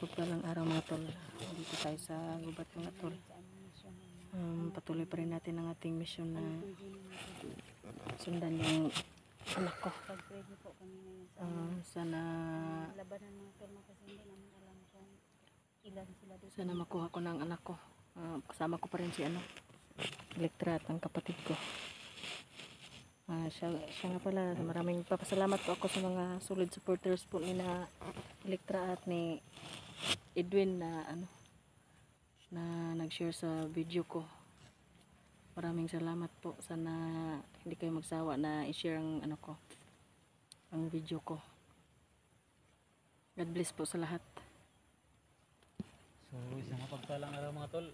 Pagpalang araw mga tol, dito tayo sa gubat mga tol. Patuloy pa rin natin ang ating mission na sundan yung anak ko. Sana makuha ko ng anak ko. Kasama ko pa rin si Elektra at ang kapatid ko. Siya nga pala, maraming papasalamat po ako sa mga solid supporters po ni na Elektra at ni Edwin na nag-share sa video ko. Maraming salamat po. Sana hindi kayo magsawa na i-share ang ang video ko. God bless po sa lahat. So isang mapagpalang araw mga tol.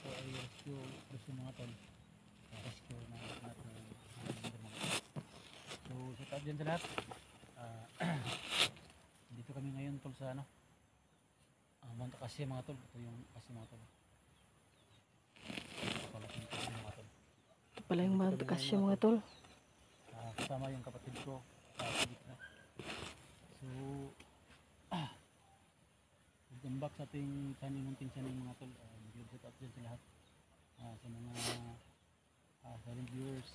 Ako ay rescue mga tol. Rescue na natin. So shout out dyan sa lahat. Dito kami ngayon tol sa Mount Acacia mga tol. Ito yung Acacia mga tol. Ito pala yung Mount Acacia mga tol. Kasama yung kapatid ko. So welcome back sa ating munting channel mga tol. Shout out dyan sa lahat. Sa mga silent viewers,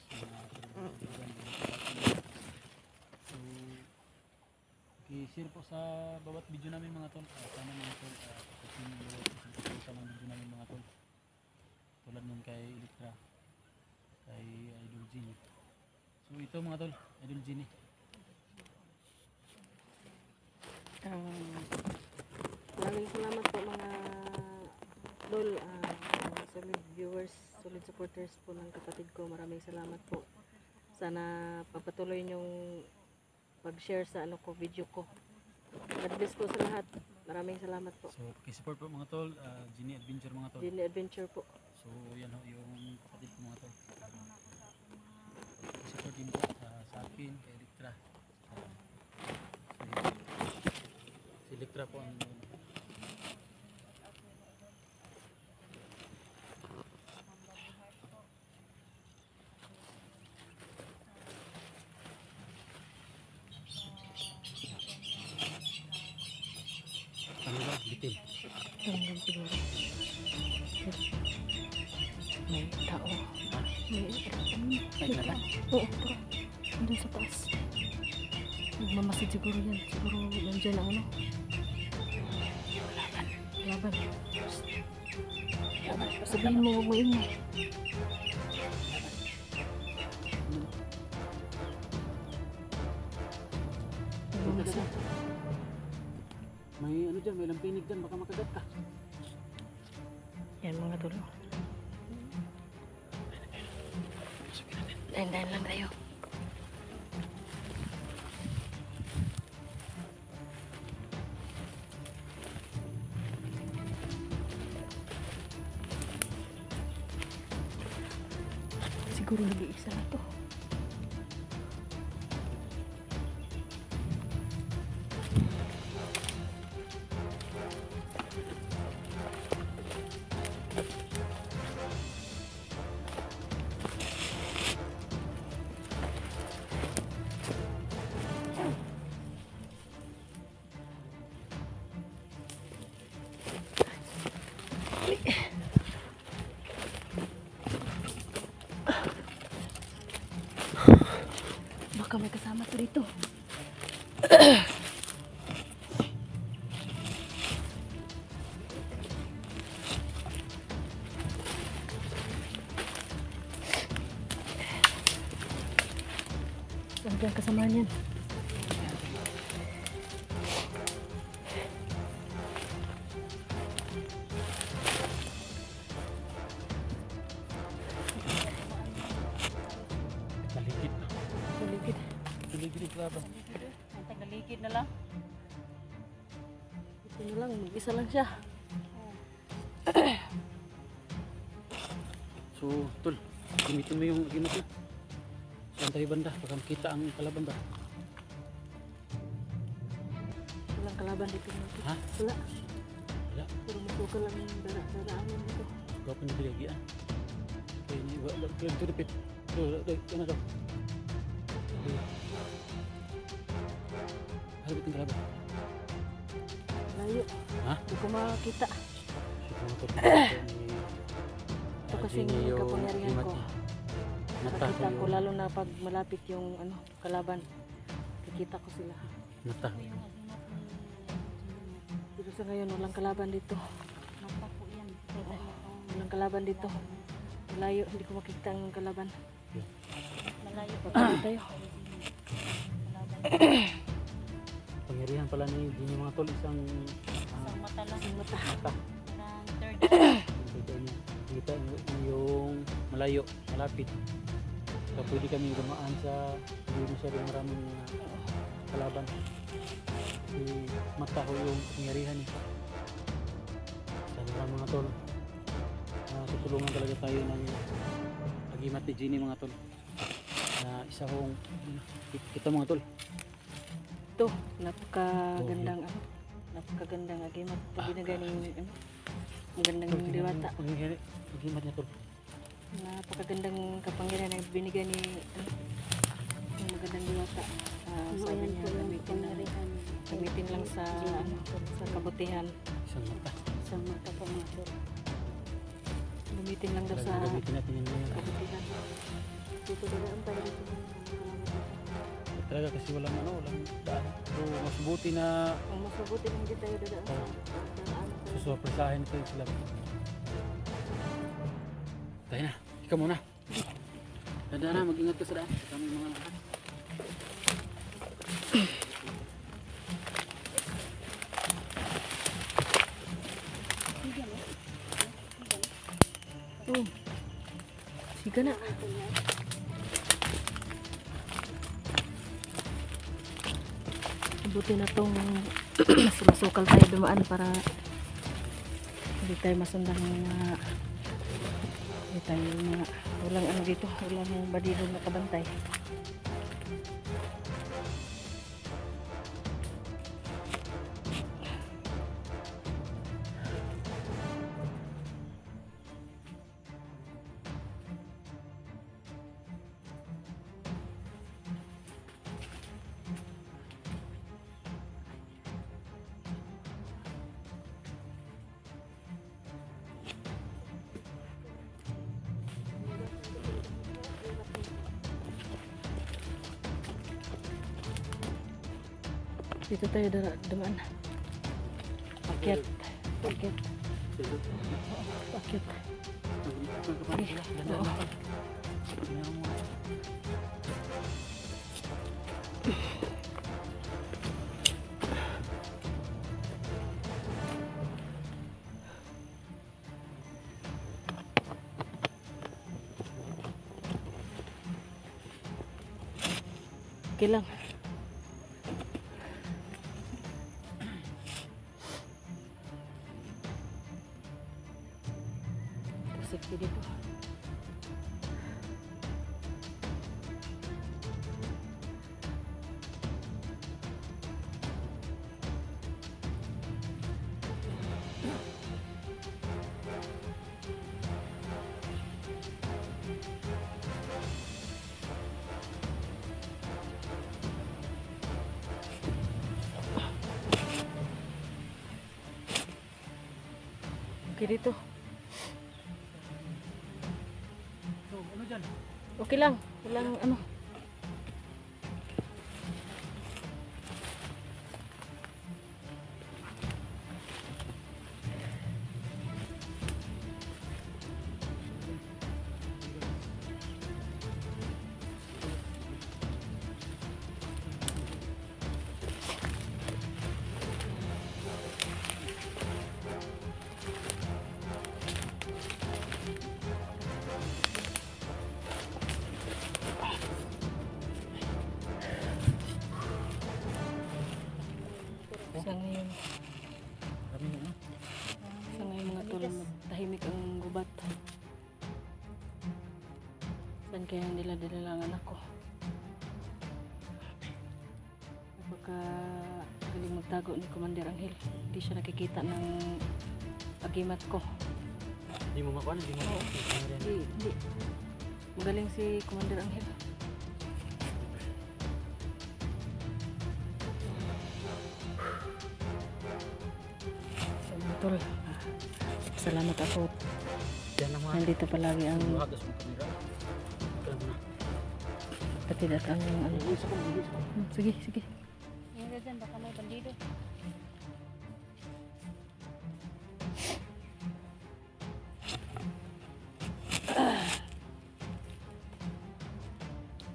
so i-share po sa bawat video namin mga tol. Sana mga tol sa mga video namin mga tol, tulad nun kay Elektra, kay Idol Genie. So ito mga tol, Idol Genie. Maraming salamat po mga tol, solid viewers, solid supporters po ng kapatid ko. Maraming salamat po. Sana pagpatuloy niyong pag-share sa video ko. God bless po sa lahat. Maraming salamat po. So pakisupport po mga tol, Genie Adventure mga tol. Genie Adventure po. So yan ho yung kapatid ko mga tol. Pakisupport din po sa akin, kay Elektra. Si Elektra po ang bitin. Hanggang siguro. May tao. May tao. Oo, tara. Nandun sa taas. Nagmamasid siguro yan. Siguro nandyan ang Laban. Sabihin mo, huwag mo ingay. May dyan, may lampinig dyan, baka makagat ka. Yan mga tulo. Dahan-dahan lang tayo. Siguro nag-iisa na to. Baka may kasama to dito. Saan kaya kasama niyan? Ligid laban. Ang tagaligid na lang. Ito na lang, mag-isa lang siya. So, tol, gamitin mo yung ginito. Saan tayo banda? Baka makita ang kalaban ba? Walang kalaban dito. Ha? Wala. Wala. Pero masuka lang yung daraan dito. Gawin pa nito lagi Okay, ini wala. Ito dipit. Ito na daw. Halipit ng kalaban. Malayo. Ha? Hindi ko makakita. Ito mga tol. Ito kasi yung kapangyarihan ko. Mata Nakita ko lalo na pag malapit yung kalaban. Kikita ko sila. Mata. Pero sa ngayon walang kalaban dito. Oo, walang kalaban dito. Malayo, hindi ko makita ang kalaban. Malayo pa Pagkali tayo. Pangyarihan pala ni Gini mga tol, isang isang mata lang. Ang mata. mata. Parang third eye. Kita yung malayo, malapit. So pwede kami dumaan sa hindi masyadong maraming kalaban. Kasi mata ko yung pangyarihan eh. Sana lang mga tol. Tutulungan talaga tayo ng agimat ni Gini mga tol. Na isa kong kita mga tol. Ito, napakagandang napakagandang agimat. Ito binaganing ang gandang diwata. Agimat niya tol. Napakagandang kapangyarihan na binigay ni yung magandang diwata. Sabi niya gamitin lang sa sa kabutihan. Isang mata. Isang mata pa mga tol. Gamitin lang daw sa Talagang gamitin natin yun ngayon. kabutihan. Dito ang tayo dito. Talaga kasi walang walang daan. So mas buti na Ang mas mabuti lang dito tayo dadaan sa daan. susurpresahin ito sila. Tayo na, ikaw muna. Tanda na, mag-ingat ka sa daan. Kami mga lahat. Oh. Siga na. Buti na tong masukal tayo dumaan para hindi tayo masundan na hindi tayo walang dito, walang badilo na kabantay. Dito tayo dumaan. Pakyat. Pakyat. Pakyat. Oo. Okay lang. Safety dito. Okay dito. So, ano dyan? Okay lang. Walang ano. Sa ngayon, Kami ano? sa ngayon mga tol, tahimik ang gubat. Saan kaya nila dinala ang anak ko? Napaka galing magtago ni Commander Angel. Hindi siya nakikita ng agimat ko. Hindi mo makuha, hindi mo makuha. Hindi. Magaling si Commander Angel. tol. Salamat ako. Yan naman. Nandito palagi ang Hagas mo kamera. kapatid at ang ano. Sige, sige. Yung dyan, baka may bandido.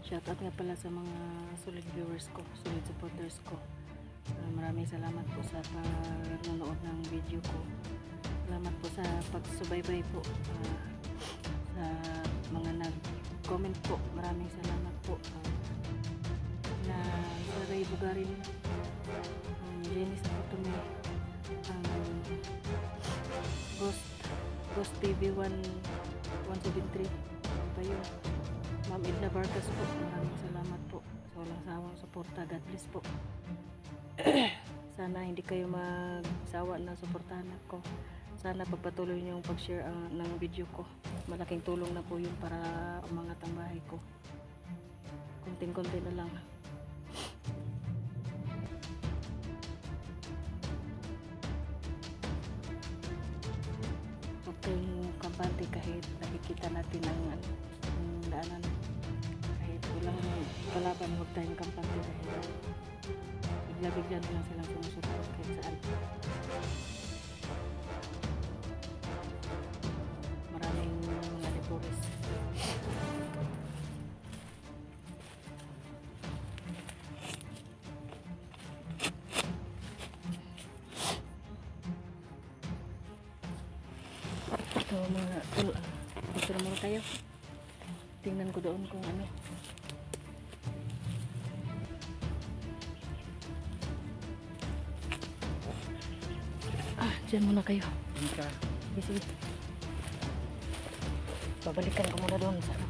Shoutout nga pala sa mga solid viewers ko, solid supporters ko. Maraming salamat po sa panonood ng video ko. Salamat po sa pagsubaybay po sa mga nag-comment po. Maraming salamat po. Na sa Ray Bugarin, Jenny sa Putume, Ghost TV 173 pa yun. Ma'am Edna Vargas po, maraming salamat po sa walang sawang suporta. God bless po. Sana hindi kayo magsawa na suportahan ako. Sana pagpatuloy niyo yung pag-share ng video ko. Malaking tulong na po yun para umangat ang bahay ko. Konting-konti na lang. Huwag kayong kampante kahit nakikita natin ang daanan. Kahit walang kalaban, huwag tayong kampante dahil bigla-bigla na lang silang sumusunod kahit saan. Maraming mga deporis. Ito mga tol, dito na muna tayo. Tingnan ko doon kung ano. Diyan muna kayo. Ika. Sige. Babalikan ko muna doon sa ano.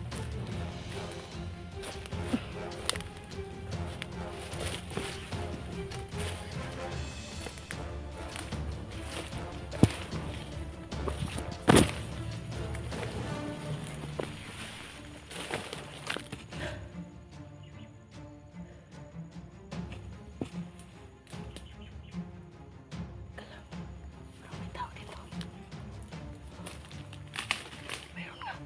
May tao dito. Mayroon nga.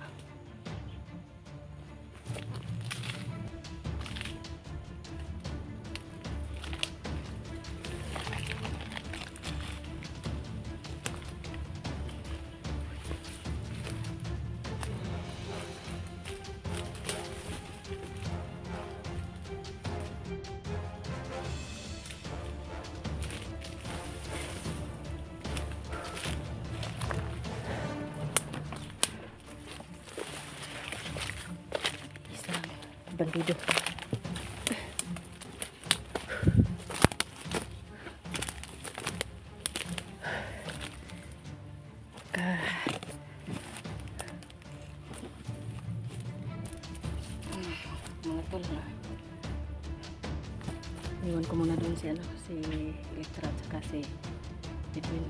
Isang bandido. Mga tol na. Iwan ko muna doon si ano, si Electra at saka si Edwin.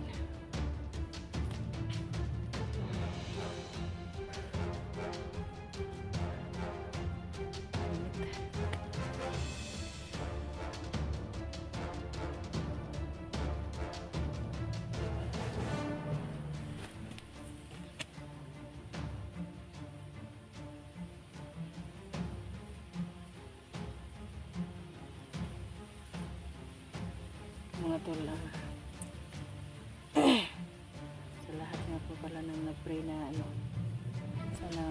Mga tol, sa lahat nga po pala nang nag-pray na ano, sana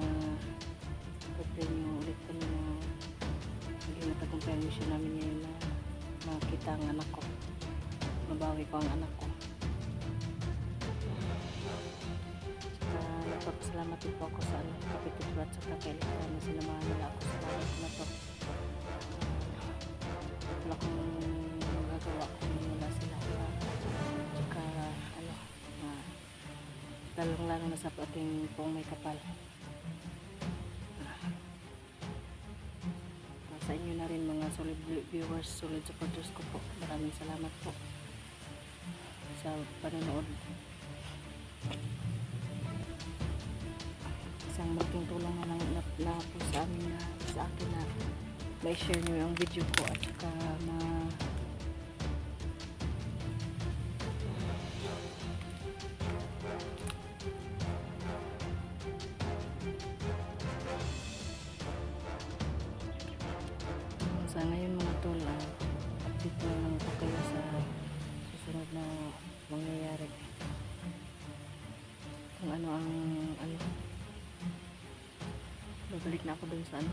pag-pray nyo ulit kami na maging matagumpay ang mission namin ngayon na makita ang anak ko, mabawi ko ang anak ko. Saka nagpapasalamat din po ako sa ano, kapitid ko at saka kay Electra na sinamahan nila ako sa lahat na to. Wala kong magagawa kung wala sila. Tsaka ano, lalong lang na sa ating pong may kapal. Sa inyo na rin mga solid viewers, solid supporters ko po. Maraming salamat po sa panonood. Isang malaking tulong na lang na po sa amin na sa akin na ma-share nyo yung video ko at saka Sa ngayon mga tol, update na lang po kayo sa susunod na mangyayari. Kung ano ang babalik na ako dun sa ano,